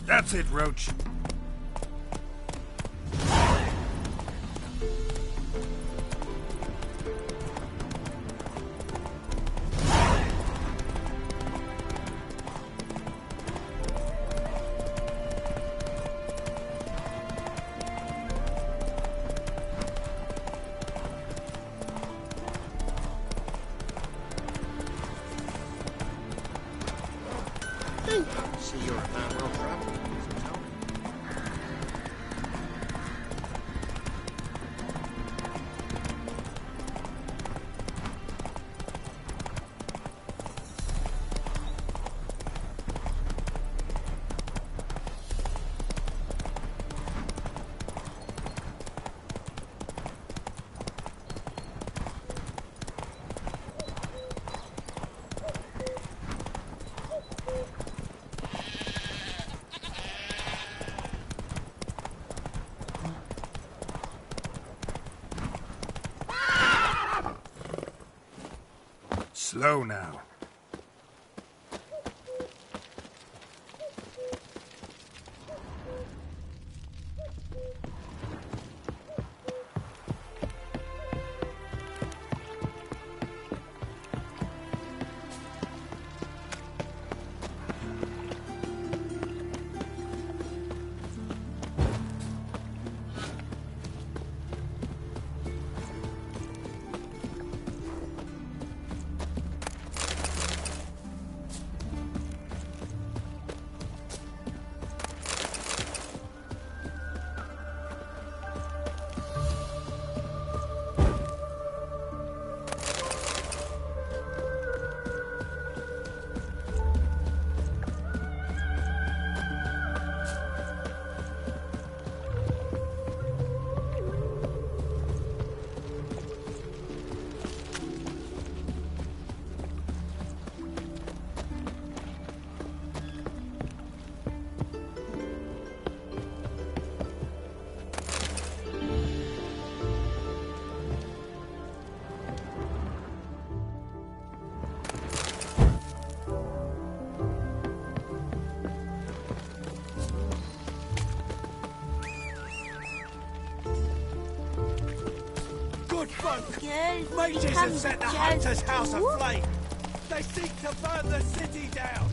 That's it, Roach. See, you're a man well traveled. Slow now. Mages have set the hunter's house aflame. They seek to burn the city down.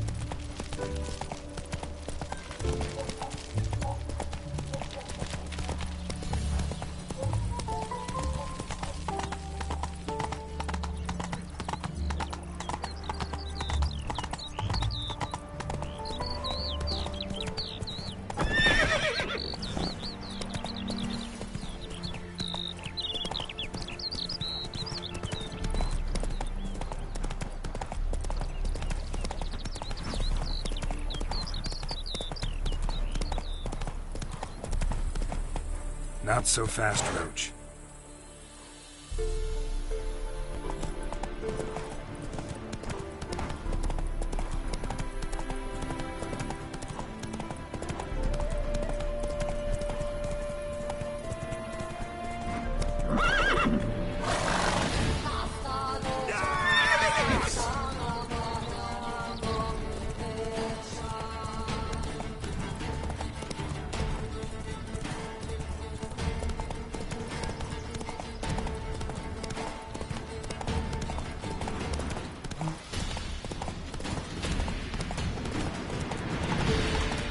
Not so fast, Roach.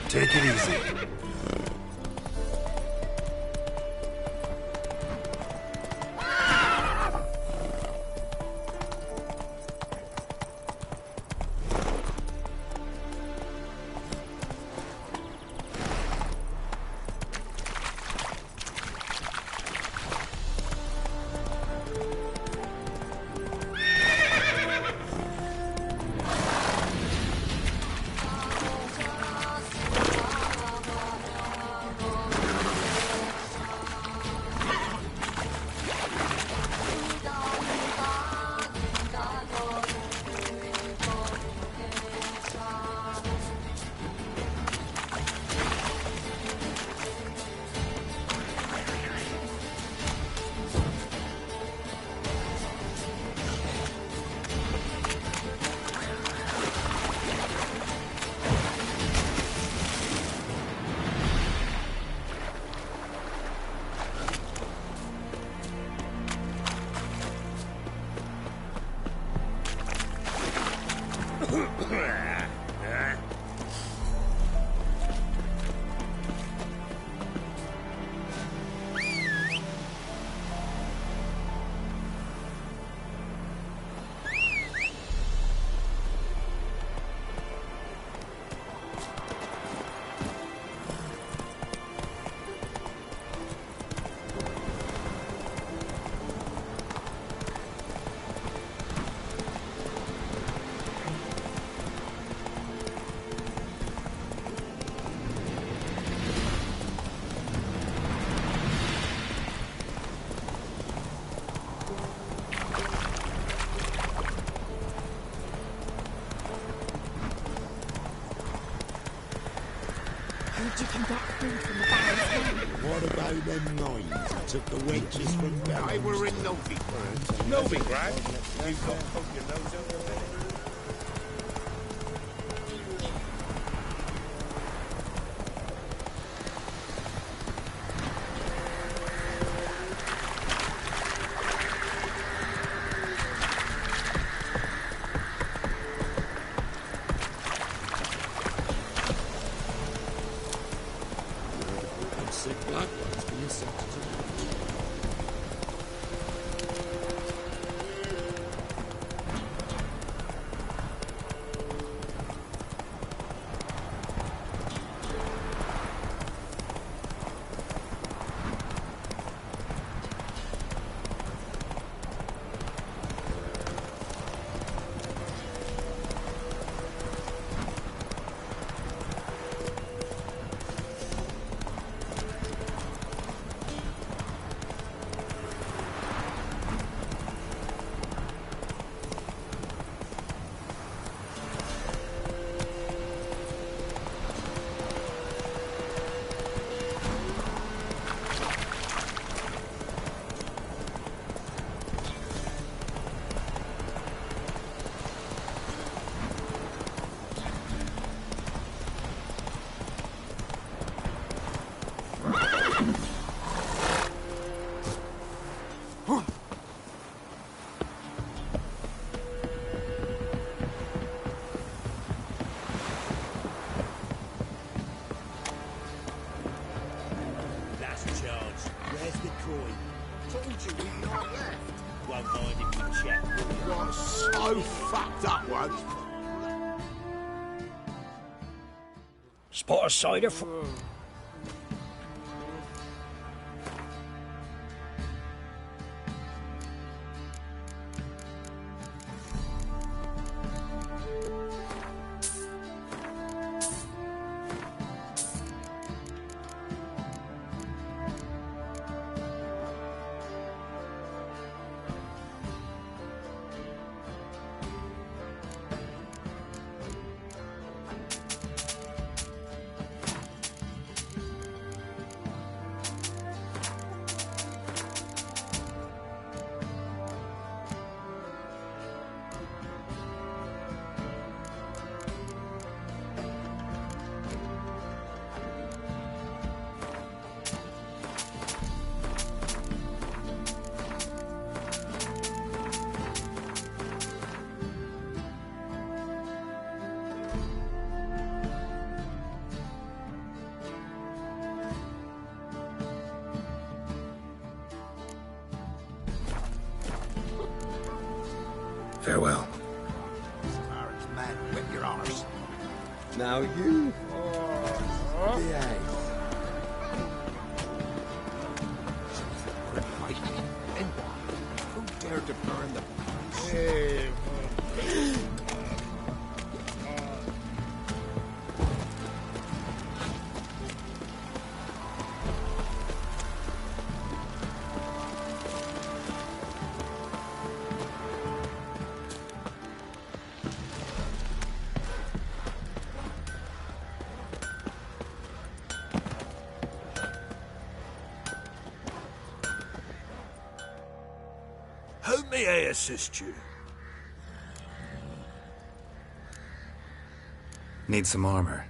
Take it easy. Did you conduct food from the barrels? What about them nines? I took the wenches from them. I were in Novi. Novi, Greg? You've got to poke your nose out of bed. Sick black ones being sent to the so fucked up one. Spot a cider for... Farewell. Man, whip your arse. Now you. Behave. And who dared to burn the place? How may I assist you? Need some armor.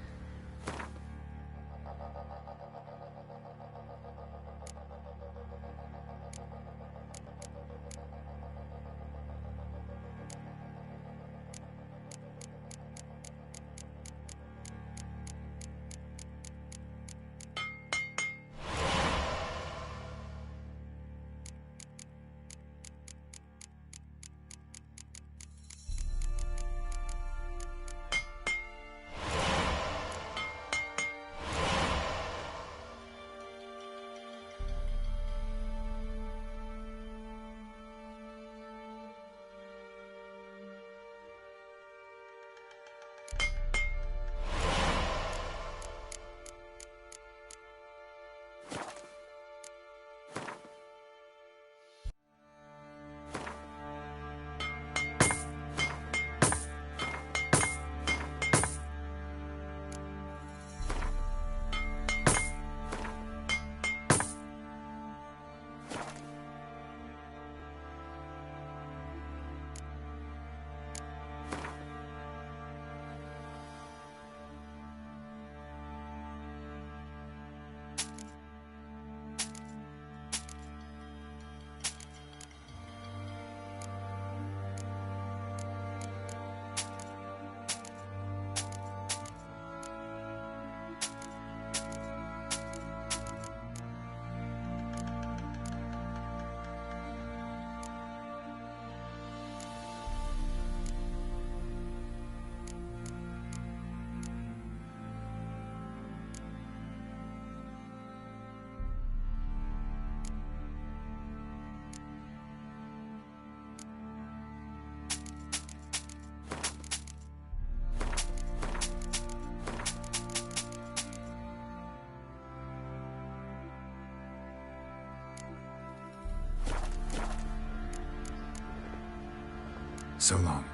So long.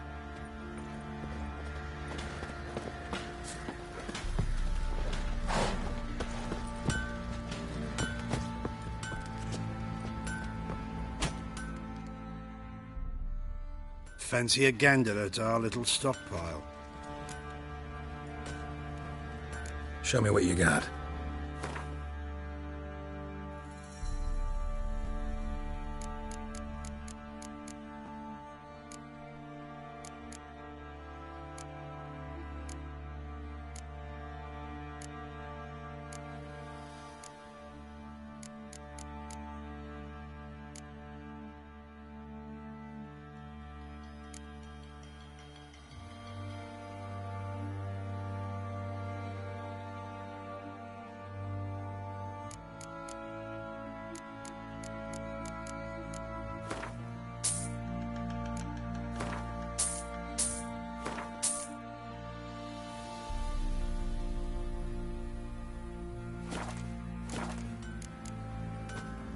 Fancy a gander at our little stockpile. Show me what you got.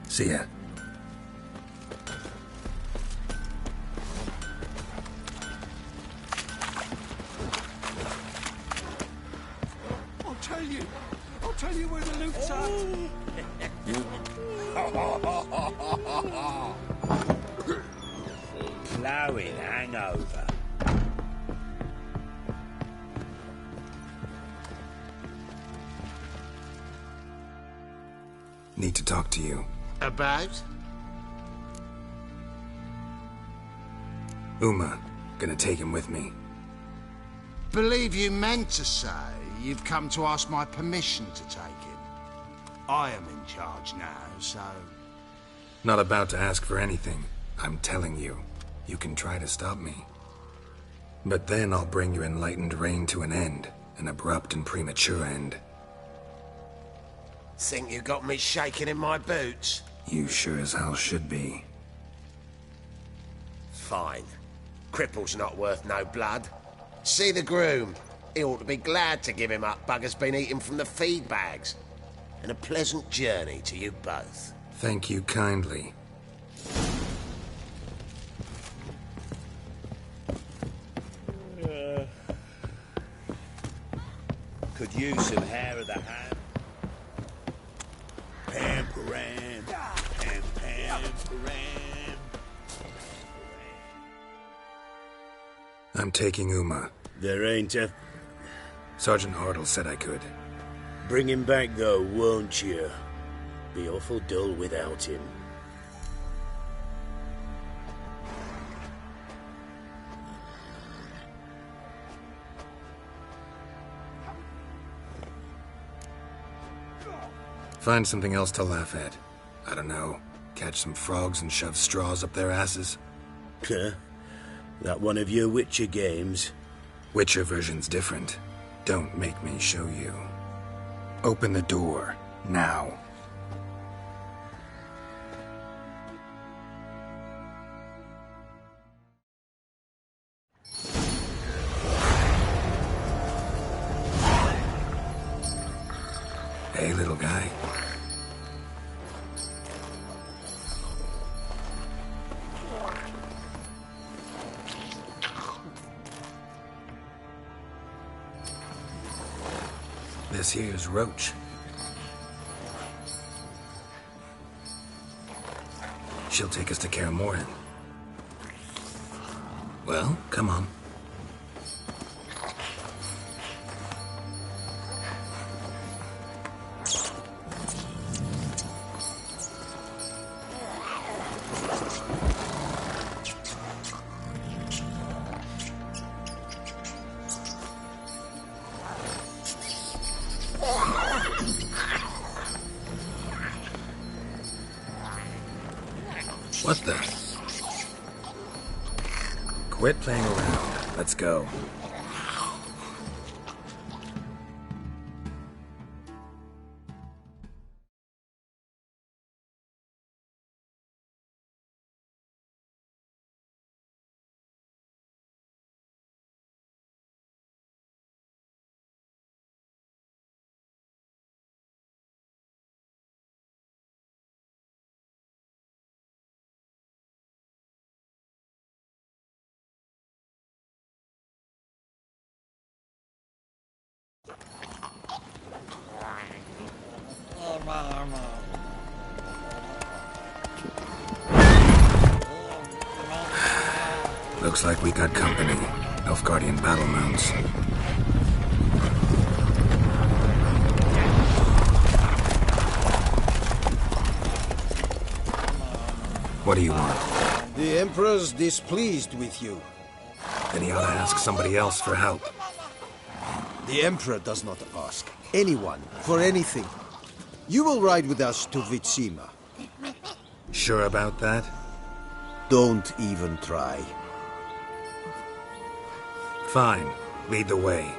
See ya. I'll tell you where the loot's at. Flowing hangover. Need to talk to you. About? Uma. Gonna take him with me. Believe you meant to say you've come to ask my permission to take him. I am in charge now, so... Not about to ask for anything. I'm telling you. You can try to stop me. But then I'll bring your enlightened reign to an end. An abrupt and premature end. Think you got me shaking in my boots? You sure as hell should be. Fine. Cripple's not worth no blood. See the groom. He ought to be glad to give him up. Bugger's been eating from the feed bags. And a pleasant journey to you both. Thank you kindly. Could use some hair of the hand. Pamperan. Pamperan. I'm taking Uma. There ain't a... Sergeant Hartle said I could. Bring him back, though, won't you? Be awful dull without him. Find something else to laugh at. I don't know. Catch some frogs and shove straws up their asses. Huh? That one of your Witcher games? Witcher version's different. Don't make me show you. Open the door. Now. Hey, little guy. This here's Roach. She'll take us to Kaer Morhen. Well, come on. What the? Quit playing around. Let's go. Looks like we got company. Elf Guardian battle mounts. What do you want? The Emperor's displeased with you. Then he ought to ask somebody else for help. The Emperor does not ask anyone for anything. You will ride with us to Vitsima. Sure about that? Don't even try. Fine. Lead the way.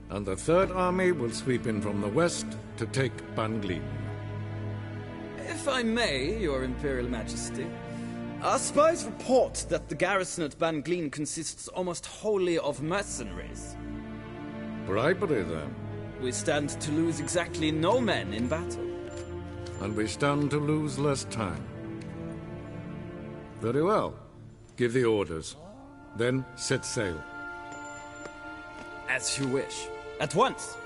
And the Third Army will sweep in from the west to take Banglin. If I may, Your Imperial Majesty, our spies report that the garrison at Banglin consists almost wholly of mercenaries. Bribery, then. We stand to lose exactly no men in battle. And we stand to lose less time. Very well. Give the orders. Then set sail. As you wish. At once!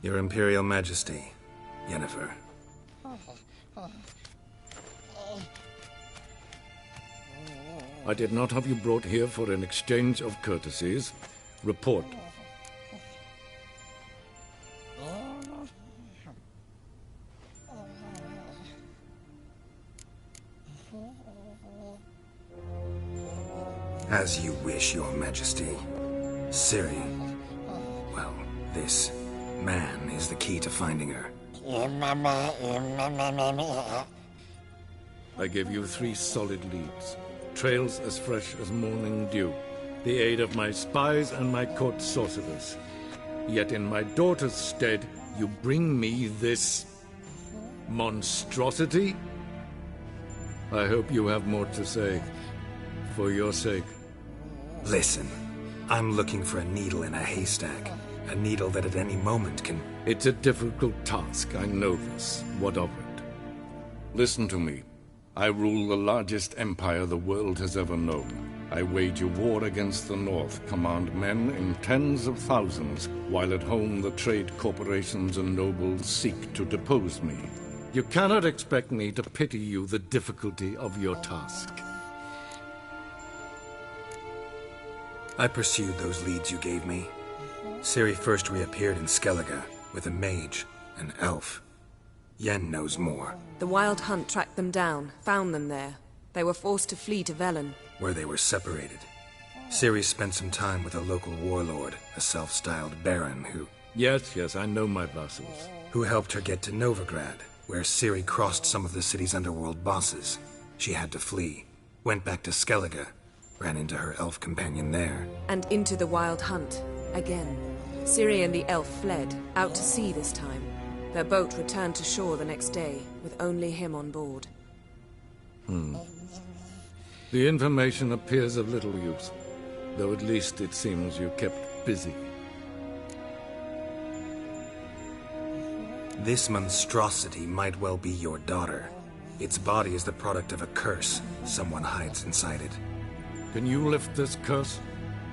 Your Imperial Majesty, Yennefer. I did not have you brought here for an exchange of courtesies. Report. As you wish, Your Majesty. Ciri. Well, this man is the key to finding her. I gave you 3 solid leads. Trails as fresh as morning dew. The aid of my spies and my court sorcerers. Yet in my daughter's stead, you bring me this monstrosity? I hope you have more to say. For your sake. Listen, I'm looking for a needle in a haystack. A needle that at any moment can... It's a difficult task, I know this. What of it? Listen to me. I rule the largest empire the world has ever known. I wage a war against the North, command men in tens of thousands, while at home the trade corporations and nobles seek to depose me. You cannot expect me to pity you the difficulty of your task. I pursued those leads you gave me. Ciri first reappeared in Skellige with a mage, an elf. Yen knows more. The Wild Hunt tracked them down, found them there. They were forced to flee to Velen, where they were separated. Ciri spent some time with a local warlord, a self-styled baron who... Yes, I know my vassals. Who helped her get to Novigrad, where Ciri crossed some of the city's underworld bosses. She had to flee, went back to Skellige, ran into her elf companion there. And into the Wild Hunt, again. Ciri and the elf fled, out to sea this time. Their boat returned to shore the next day, with only him on board. The information appears of little use, though at least it seems you kept busy. This monstrosity might well be your daughter. Its body is the product of a curse someone hides inside it. Can you lift this curse?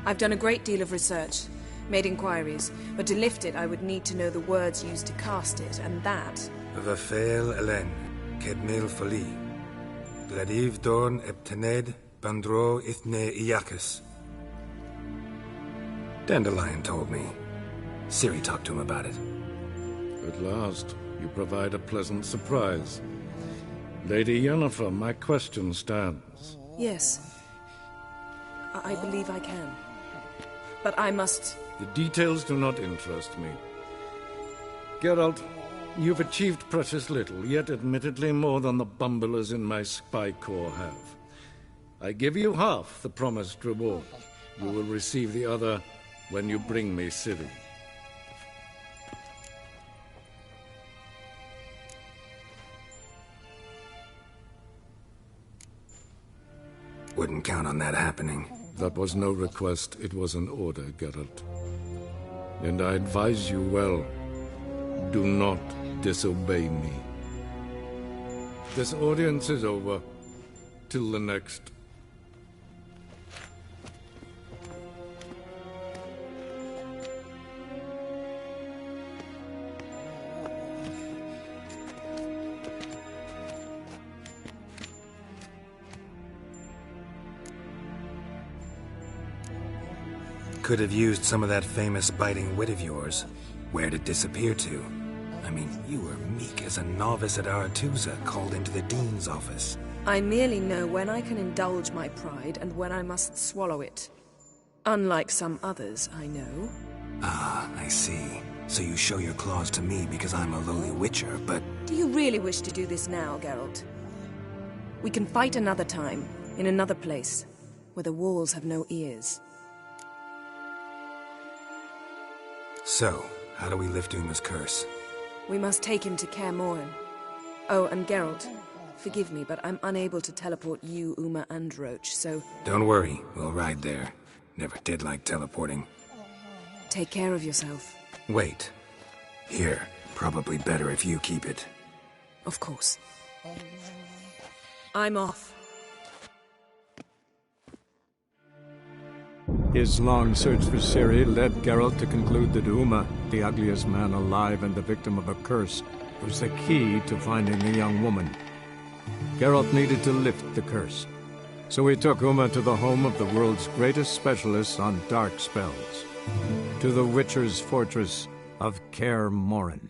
I've done a great deal of research, made inquiries, but to lift it I would need to know the words used to cast it, and that... Vafel Elen, Kedmil Foli, Gladiv Dorn Eptened, Bandro Ithne Iacus. Dandelion told me. Ciri talked to him about it. At last. You provide a pleasant surprise. Lady Yennefer, my question stands. Yes. I believe I can. But I must... The details do not interest me. Geralt, you've achieved precious little, yet admittedly more than the bumblers in my spy corps have. I give you half the promised reward. You will receive the other when you bring me Ciri. Wouldn't count on that happening. That was no request, it was an order, Geralt. And I advise you well, do not disobey me. This audience is over. Till the next. Could have used some of that famous biting wit of yours. Where'd it disappear to? I mean, you were meek as a novice at Aretusa, called into the Dean's office. I merely know when I can indulge my pride and when I must swallow it. Unlike some others, I know. Ah, I see. So you show your claws to me because I'm a lowly witcher, but... Do you really wish to do this now, Geralt? We can fight another time, in another place, where the walls have no ears. So, how do we lift Uma's curse? We must take him to Kaer Morhen. Oh, and Geralt, forgive me, but I'm unable to teleport you, Uma, and Roach, so... Don't worry, we'll ride there. Never did like teleporting. Take care of yourself. Wait. Here, probably better if you keep it. Of course. I'm off. His long search for Ciri led Geralt to conclude that Uma, the ugliest man alive and the victim of a curse, was the key to finding the young woman. Geralt needed to lift the curse, so he took Uma to the home of the world's greatest specialist on dark spells, to the Witcher's fortress of Kaer Morhen.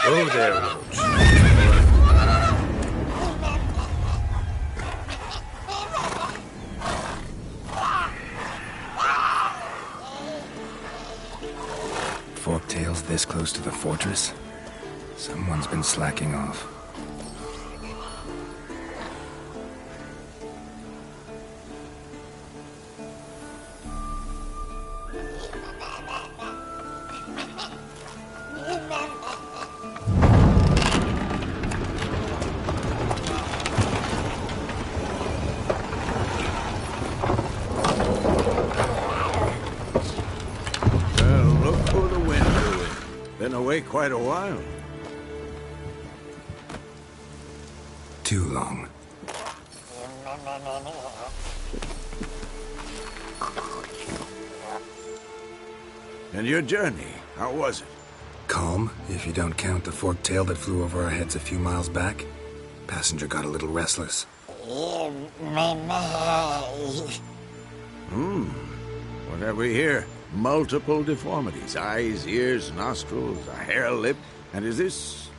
Oh, there, Roach. Forktails this close to the fortress? Someone's been slacking off. Been away quite a while. Too long. And your journey, how was it? Calm, if you don't count the forktail that flew over our heads a few miles back. Passenger got a little restless. What have we here? Multiple deformities. Eyes, ears, nostrils, a hair lip. And is this...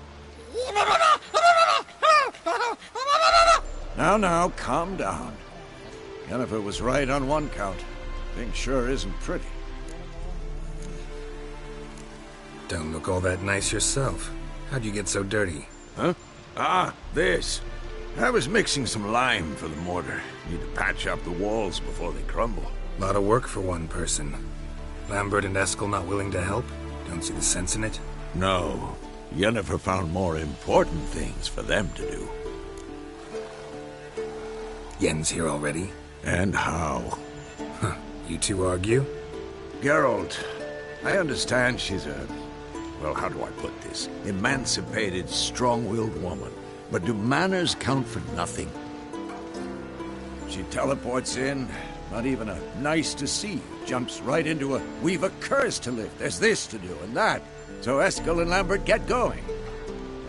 Now, calm down. Yennefer was right on one count. Thing sure isn't pretty. Don't look all that nice yourself. How'd you get so dirty? Huh? Ah, this. I was mixing some lime for the mortar. Need to patch up the walls before they crumble. Lot of work for one person. Lambert and Eskel not willing to help? Don't see the sense in it? No. Yennefer found more important things for them to do. Yen's here already? And how? Huh. You two argue? Geralt, I understand she's a... well, how do I put this? Emancipated, strong-willed woman. But do manners count for nothing? She teleports in, not even a nice to see. Jumps right into a, we've a curse to lift, there's this to do and that. So Eskel and Lambert get going.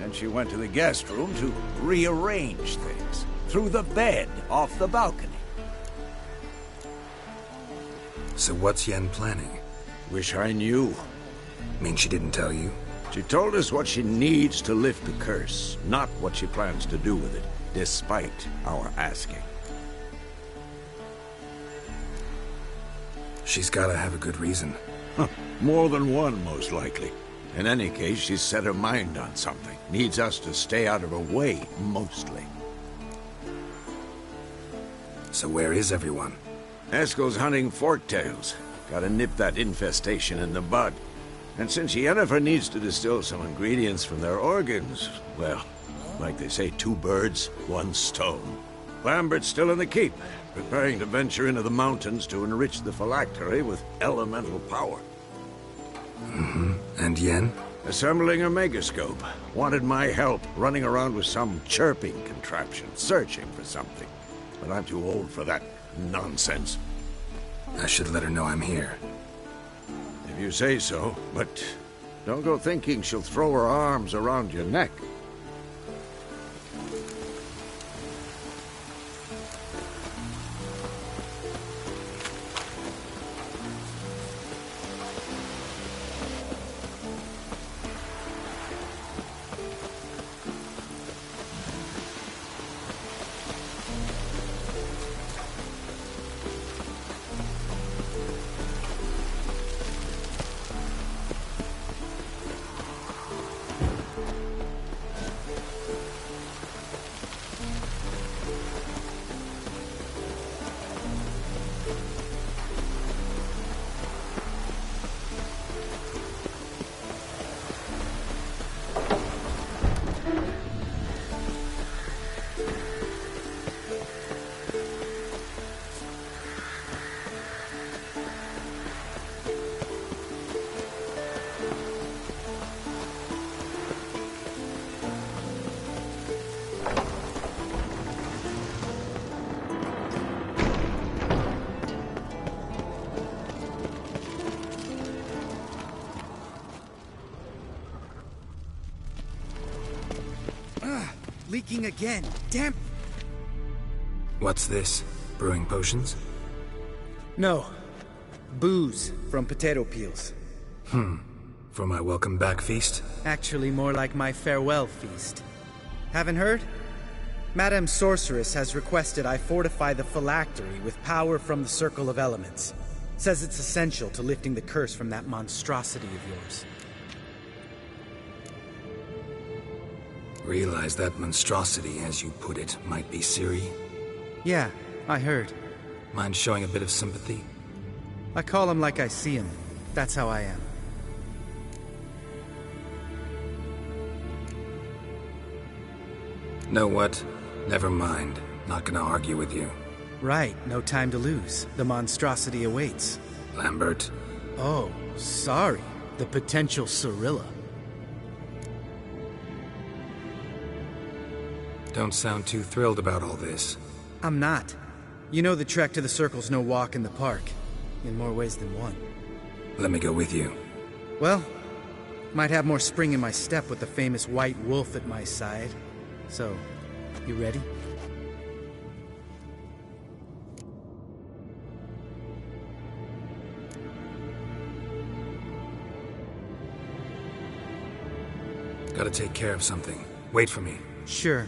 And she went to the guest room to rearrange things. Through the bed, off the balcony. So what's Yen planning? Wish I knew. Mean she didn't tell you? She told us what she needs to lift the curse, not what she plans to do with it, despite our asking. She's gotta have a good reason. Huh. More than one, most likely. In any case, she's set her mind on something. Needs us to stay out of her way, mostly. So where is everyone? Eskel's hunting forktails. Gotta nip that infestation in the bud. And since Yennefer needs to distill some ingredients from their organs, well, like they say, 2 birds, 1 stone. Lambert's still in the keep, preparing to venture into the mountains to enrich the phylactery with elemental power. Mm-hmm. And Yen? Assembling a megascope. Wanted my help, running around with some chirping contraption, searching for something. But I'm too old for that nonsense. I should let her know I'm here. If you say so, but don't go thinking she'll throw her arms around your neck. Leaking again. Damn. What's this? Brewing potions? No. Booze from potato peels. For my welcome back feast? Actually, more like my farewell feast. Haven't heard? Madame Sorceress has requested I fortify the phylactery with power from the Circle of Elements. Says it's essential to lifting the curse from that monstrosity of yours. Realize that monstrosity, as you put it, might be Ciri? Yeah, I heard. Mind showing a bit of sympathy? I call him like I see him. That's how I am. Know what? Never mind. Not gonna argue with you. Right, no time to lose. The monstrosity awaits. Lambert? Oh, sorry. The potential Cirilla. Don't sound too thrilled about all this. I'm not. You know the trek to the Circle's no walk in the park. In more ways than one. Let me go with you. Well, might have more spring in my step with the famous White Wolf at my side. So, you ready? Gotta take care of something. Wait for me. Sure.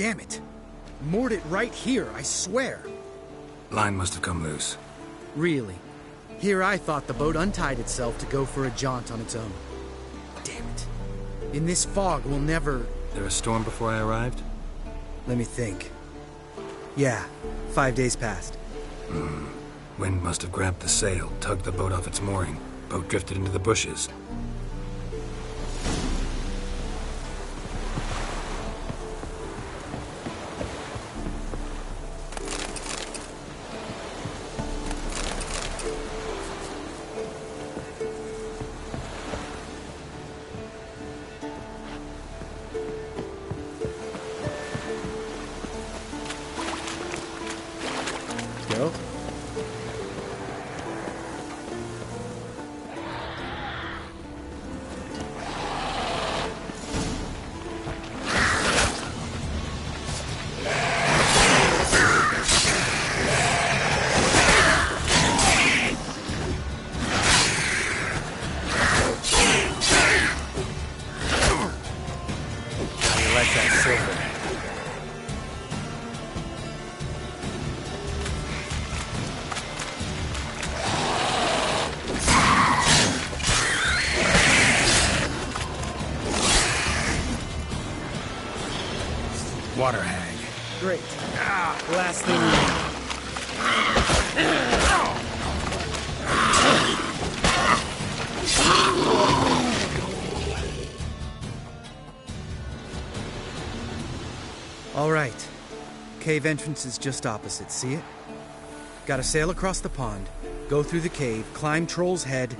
damn it. Moored it right here, I swear. Line must have come loose. Really? Here I thought the boat untied itself to go for a jaunt on its own. Damn it. In this fog, we'll never... There a storm before I arrived? Let me think. Yeah, 5 days passed. Wind must have grabbed the sail, tugged the boat off its mooring. Boat drifted into the bushes. Geralt? You like that silver? Water hag. Great. Last thing we need. All right. Cave entrance is just opposite, see it? Gotta sail across the pond, go through the cave, climb Troll's Head,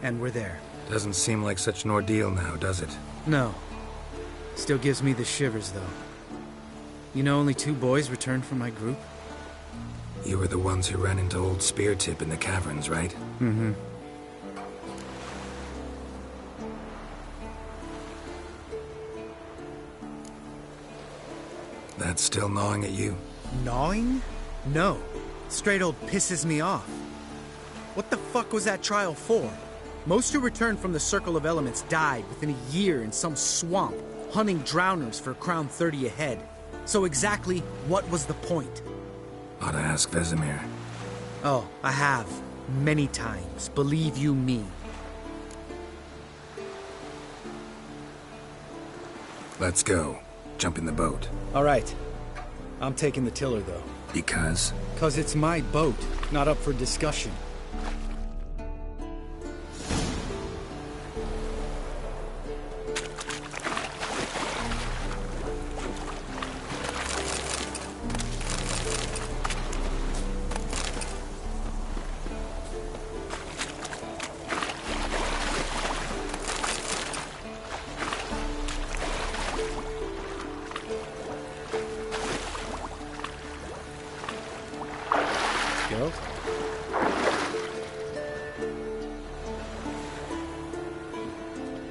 and we're there. Doesn't seem like such an ordeal now, does it? No. Still gives me the shivers, though. You know only 2 boys returned from my group? You were the ones who ran into old Speartip in the caverns, right? Mm-hmm. That's still gnawing at you? Gnawing? No. Straight old pisses me off. What the fuck was that trial for? Most who returned from the Circle of Elements died within a year in some swamp, hunting drowners for Crown 30 a head. So exactly what was the point? Ought to ask Vesemir. Oh, I have. Many times. Believe you me. Let's go. Jump in the boat. All right. I'm taking the tiller, though. Because? 'Cause it's my boat, not up for discussion. Geralt?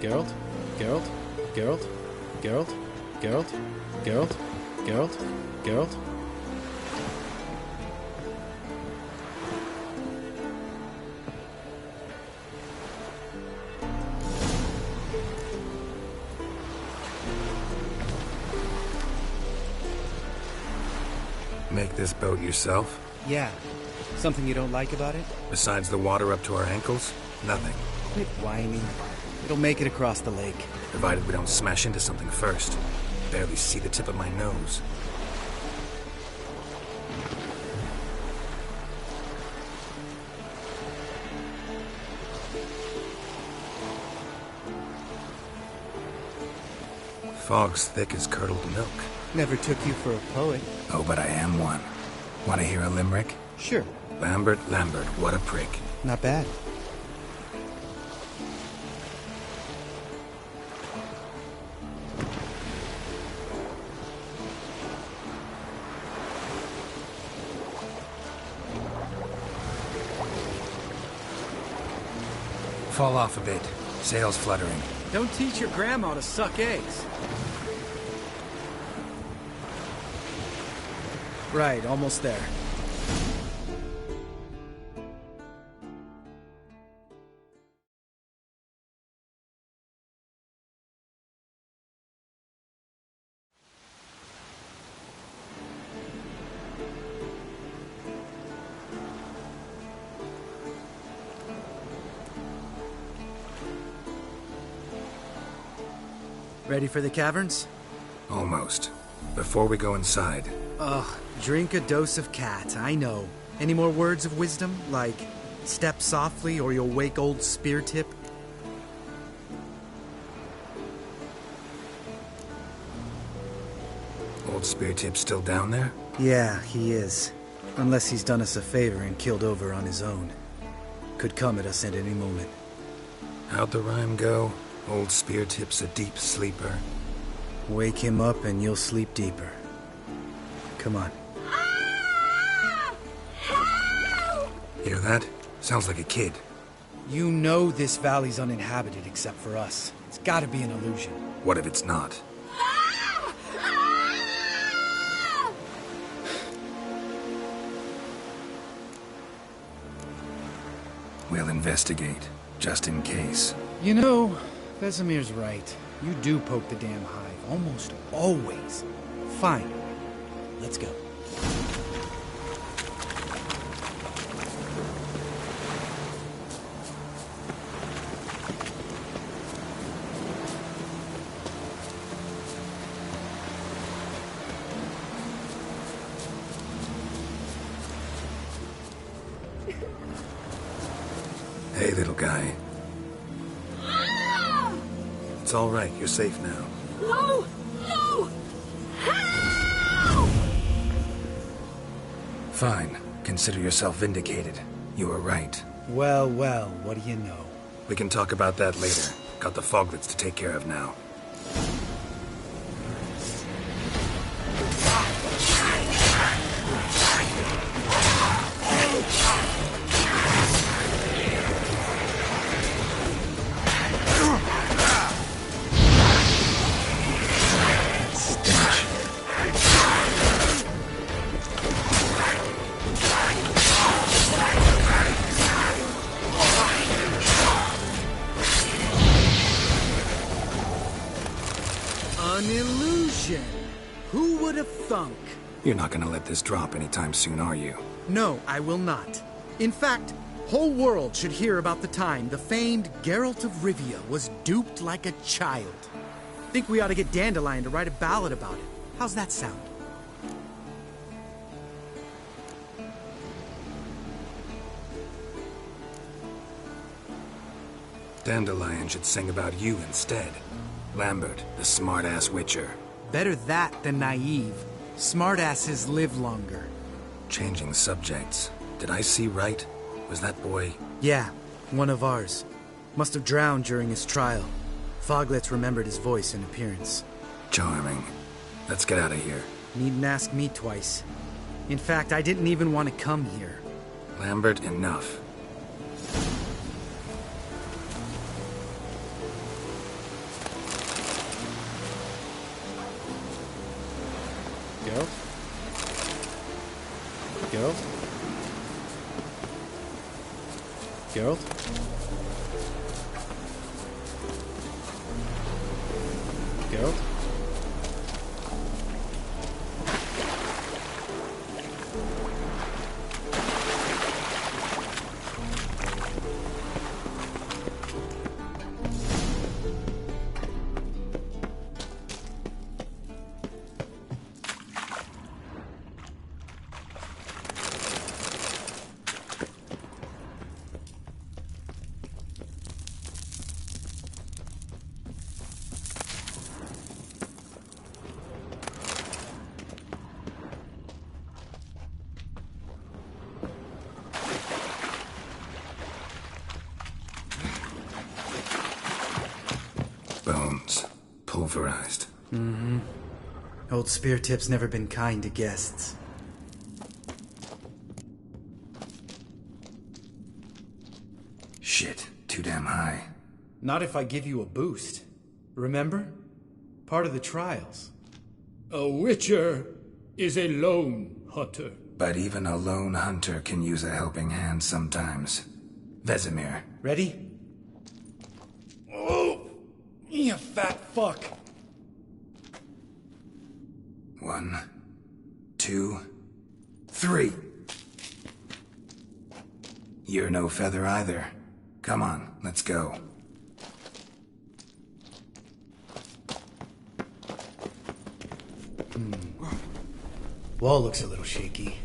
Geralt? Geralt? Geralt? Geralt? Geralt? Geralt? Geralt? Geralt? Make this boat yourself? Yeah. Something you don't like about it? Besides the water up to our ankles? Nothing. Quit whining. It'll make it across the lake. Provided we don't smash into something first. Barely see the tip of my nose. Fog's thick as curdled milk. Never took you for a poet. Oh, but I am one. Want to hear a limerick? Sure. Lambert, Lambert, what a prick. Not bad. Fall off a bit. Sails fluttering. Don't teach your grandma to suck eggs. Right, almost there. Ready for the caverns? Almost. Before we go inside... Ugh, drink a dose of cat, I know. Any more words of wisdom? Like, step softly or you'll wake old Speartip? Old Speartip's still down there? Yeah, he is. Unless he's done us a favor and killed over on his own. Could come at us at any moment. How'd the rhyme go? Old Speartip's a deep sleeper. Wake him up and you'll sleep deeper. Come on. Hear that? Sounds like a kid. You know this valley's uninhabited except for us. It's gotta be an illusion. What if it's not? We'll investigate, just in case. You know, Vesemir's right. You do poke the damn hive, almost always. Fine. Let's go. Hey, little guy. It's all right. You're safe now. No! No! Fine. Consider yourself vindicated. You were right. Well, well, what do you know? We can talk about that later. Got the foglets to take care of now. An illusion! Who would have thunk? You're not gonna let this drop anytime soon, are you? No, I will not. In fact, whole world should hear about the time the famed Geralt of Rivia was duped like a child. Think we ought to get Dandelion to write a ballad about it. How's that sound? Dandelion should sing about you instead. Lambert, the smart-ass witcher. Better that than naive. Smartasses live longer. Changing subjects. Did I see right? Was that boy... Yeah, one of ours. Must have drowned during his trial. Foglets remembered his voice and appearance. Charming. Let's get out of here. Needn't ask me twice. In fact, I didn't even want to come here. Lambert, enough. Geralt? Geralt? Geralt? Geralt? Bones. Pulverized. Mm-hmm. Old Speartip's never been kind to guests. Shit. Too damn high. Not if I give you a boost. Remember? Part of the trials. A witcher is a lone hunter. But even a lone hunter can use a helping hand sometimes. Vesemir. Ready? Oh! You fat fuck! 1, 2, 3. You're no feather either. Come on, let's go. Wall looks a little shaky.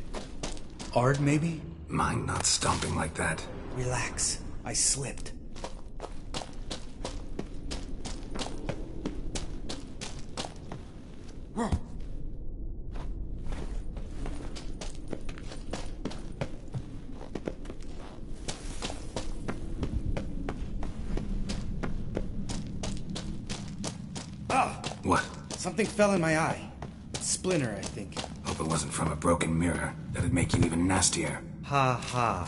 Ard, maybe? Mind not stomping like that. Relax. I slipped. What? Something fell in my eye. Splinter, I think. Hope it wasn't from a broken mirror. That'd make you even nastier. Ha ha.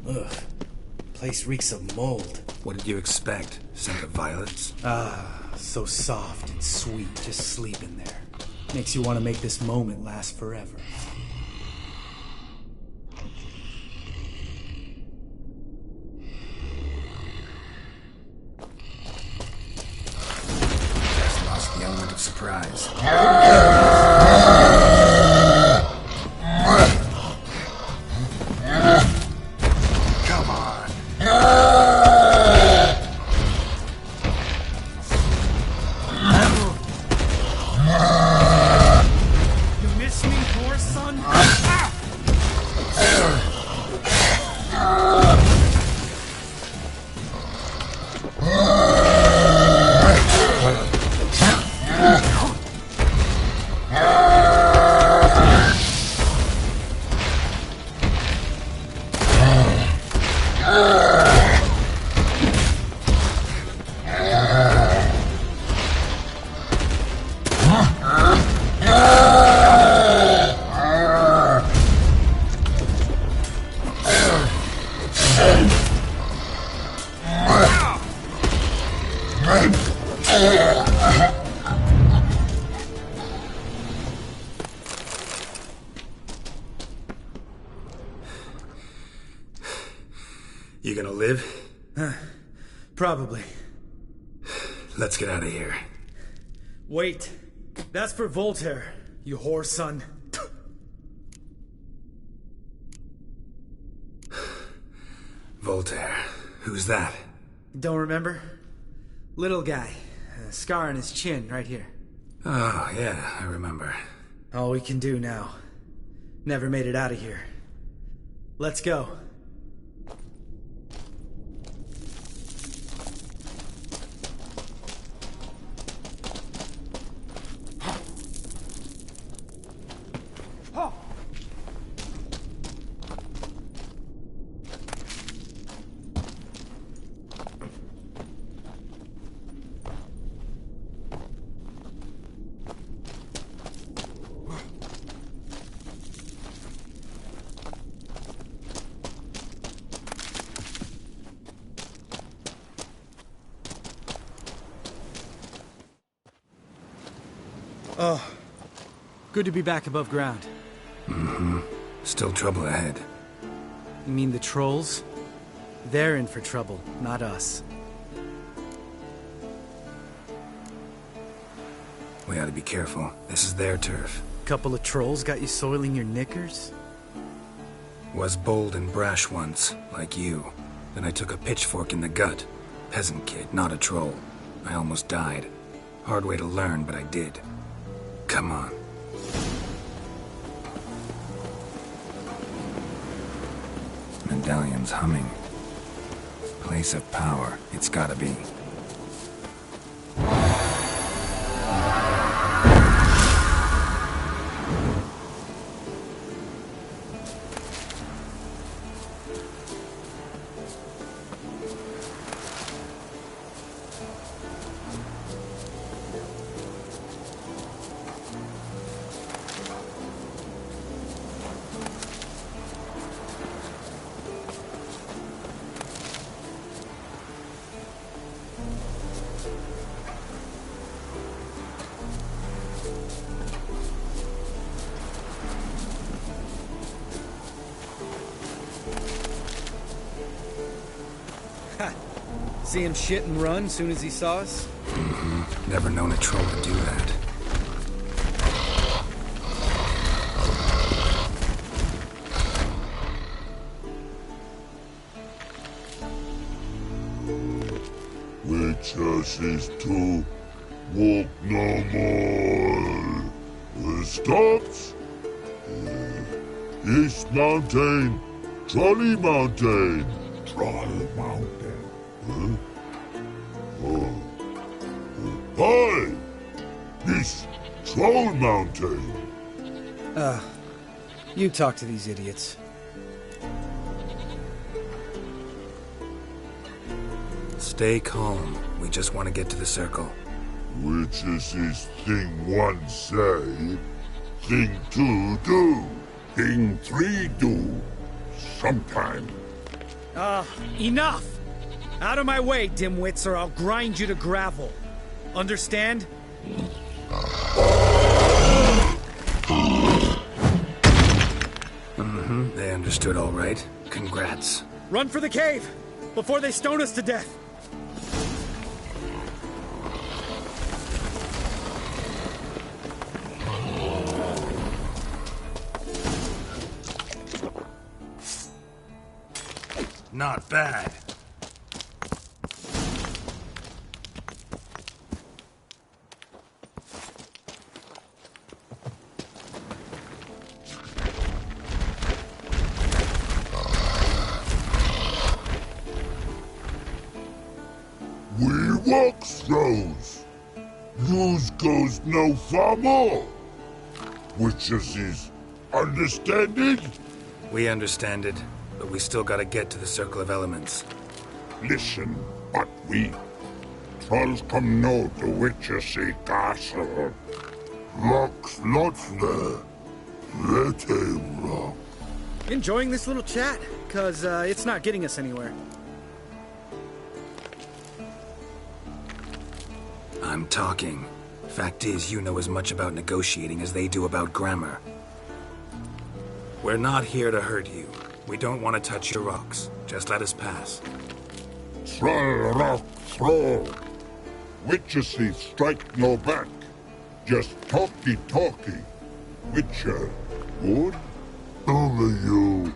Ugh. Place reeks of mold. What did you expect? Scent of violets? Ah, so soft and sweet, just sleeping there. Makes you want to make this moment last forever. Just lost the element of surprise. Come on. You miss me, poor son? You gonna live? Probably. Let's get out of here. Wait. That's for Voltaire, you whore son. Voltaire. Who's that? Don't remember? Little guy. A scar on his chin, right here. Oh, yeah, I remember. All we can do now. Never made it out of here. Let's go. Oh, good to be back above ground. Mm-hmm. Still trouble ahead. You mean the trolls? They're in for trouble, not us. We ought to be careful. This is their turf. Couple of trolls got you soiling your knickers? Was bold and brash once, like you. Then I took a pitchfork in the gut. Peasant kid, not a troll. I almost died. Hard way to learn, but I did. Come on. Medallion's humming. Place of power, it's gotta be. See him shit and run soon as he saw us? Mm-hmm. Never known a troll to do that. Witches is to walk no more. Stops. East Mountain, Trolley Mountain. Troll Mountain. Huh? Oh. Hi! This Troll Mountain. You talk to these idiots. Stay calm. We just want to get to the circle. Which is this thing one say, thing two do, thing three do, sometime. Enough! Out of my way, dimwits, or I'll grind you to gravel. Understand? Mm-hmm. They understood all right. Congrats. Run for the cave! Before they stone us to death! Not bad. We walk throws. Yous goes no far more. Witches is understanded? We understand it, but we still gotta get to the Circle of Elements. Listen, but we trolls come no to Witches castle. Rocks lots there. Let him rock. Enjoying this little chat? Cause, it's not getting us anywhere. I'm talking. Fact is, you know as much about negotiating as they do about grammar. We're not here to hurt you. We don't want to touch your rocks. Just let us pass. Troll rock throw. Witches strike no back. Just talky. Witcher, good? Only you.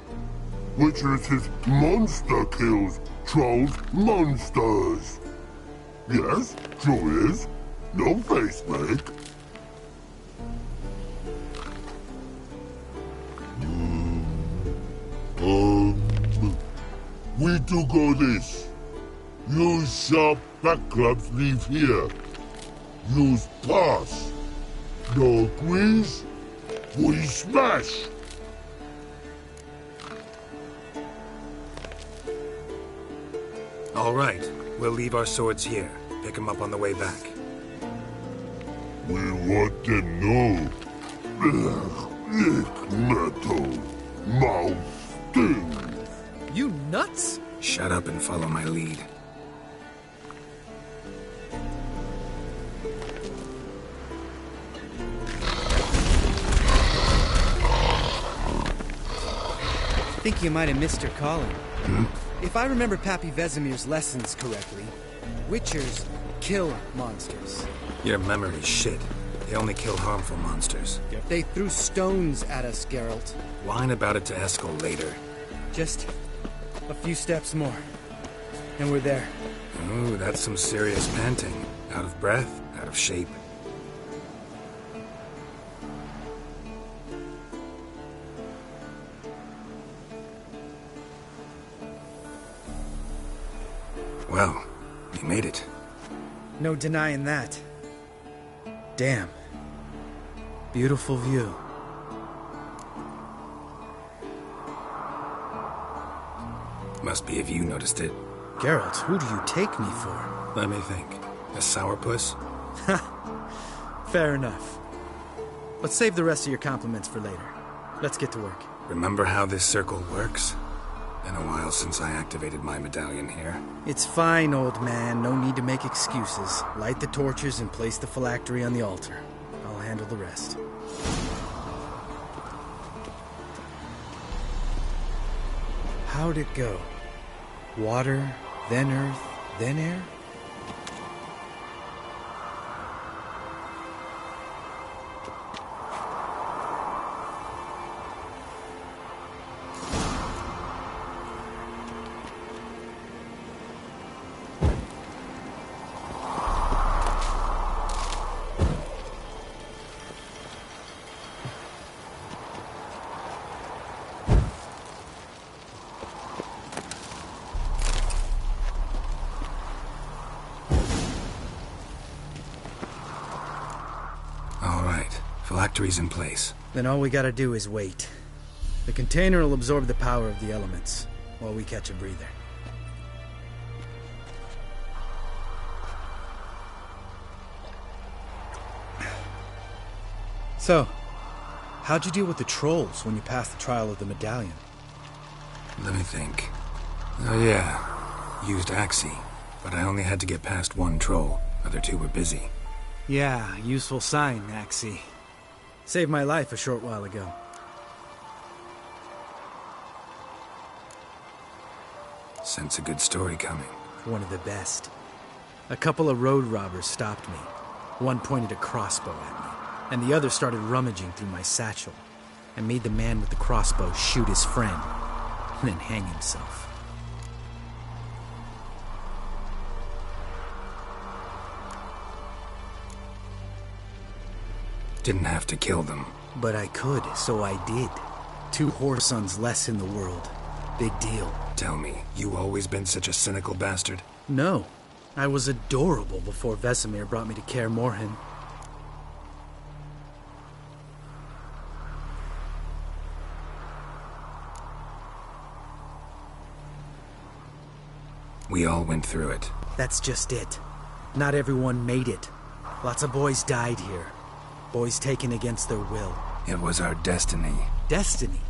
Witches is monster kills. Trolls monsters. Yes, true is. No face make. We do go this. Use sharp backlubs leave here. Use pass. No agrees? We smash. All right. We'll leave our swords here. Pick them up on the way back. We want to know. Lick metal. Mouth stings. You nuts? Shut up and follow my lead. I think you might have missed your calling. If I remember Pappy Vesemir's lessons correctly, Witchers kill monsters. Your memory's shit. They only kill harmful monsters. They threw stones at us, Geralt. Whine about it to Eskel later. Just a few steps more, and we're there. Ooh, that's some serious panting. Out of breath, out of shape. Well, we made it. No denying that. Damn. Beautiful view. Must be if you noticed it. Geralt, who do you take me for? Let me think. A sourpuss? Fair enough. Let's save the rest of your compliments for later. Let's get to work. Remember how this circle works? Been a while since I activated my medallion here. It's fine, old man. No need to make excuses. Light the torches and place the phylactery on the altar. I'll handle the rest. How'd it go? Water, then earth, then air? Phylactery's in place. Then all we gotta do is wait. The container will absorb the power of the elements, while we catch a breather. So, how'd you deal with the trolls when you passed the trial of the medallion? Let me think. Oh yeah, used Axie, but I only had to get past one troll. Other two were busy. Yeah, useful sign, Axie. Saved my life a short while ago. Sense a good story coming. One of the best. A couple of road robbers stopped me. One pointed a crossbow at me, and the other started rummaging through my satchel, and made the man with the crossbow shoot his friend, and then hang himself. Didn't have to kill them. But I could, so I did. 2 whoresons less in the world. Big deal. Tell me, you always been such a cynical bastard? No. I was adorable before Vesemir brought me to Kaer Morhen. We all went through it. That's just it. Not everyone made it. Lots of boys died here. Boys taken against their will. It was our destiny. Destiny?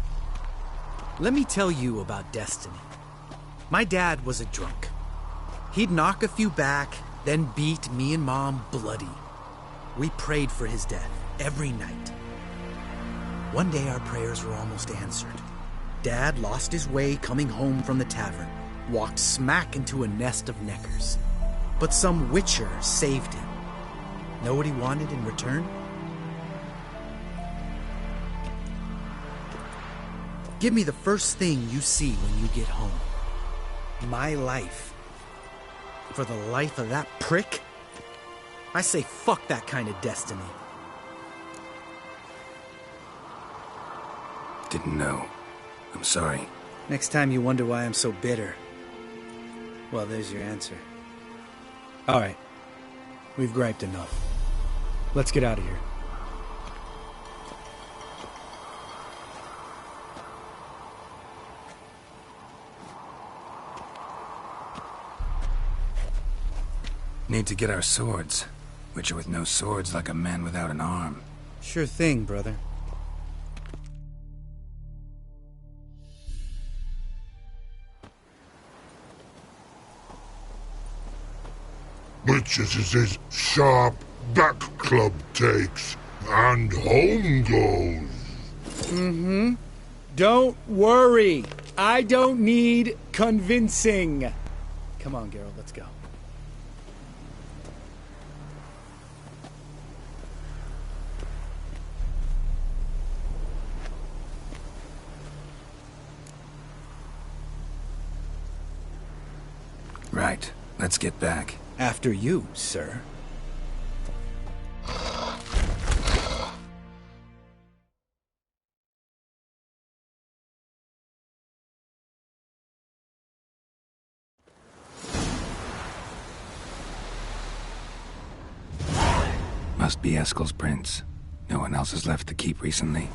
Let me tell you about destiny. My dad was a drunk. He'd knock a few back, then beat me and Mom bloody. We prayed for his death every night. One day our prayers were almost answered. Dad lost his way coming home from the tavern, walked smack into a nest of neckers. But some witcher saved him. Know what he wanted in return? Give me the first thing you see when you get home. My life. For the life of that prick? I say fuck that kind of destiny. Didn't know. I'm sorry. Next time you wonder why I'm so bitter, well, there's your answer. All right. We've griped enough. Let's get out of here. Need to get our swords. Witcher with no swords like a man without an arm. Sure thing, brother. Witches is his sharp back club takes, and home goes. Mm-hmm. Don't worry. I don't need convincing. Come on, Geralt, let's go. Right. Let's get back. After you, sir. Must be Eskel's prince. No one else has left the keep recently.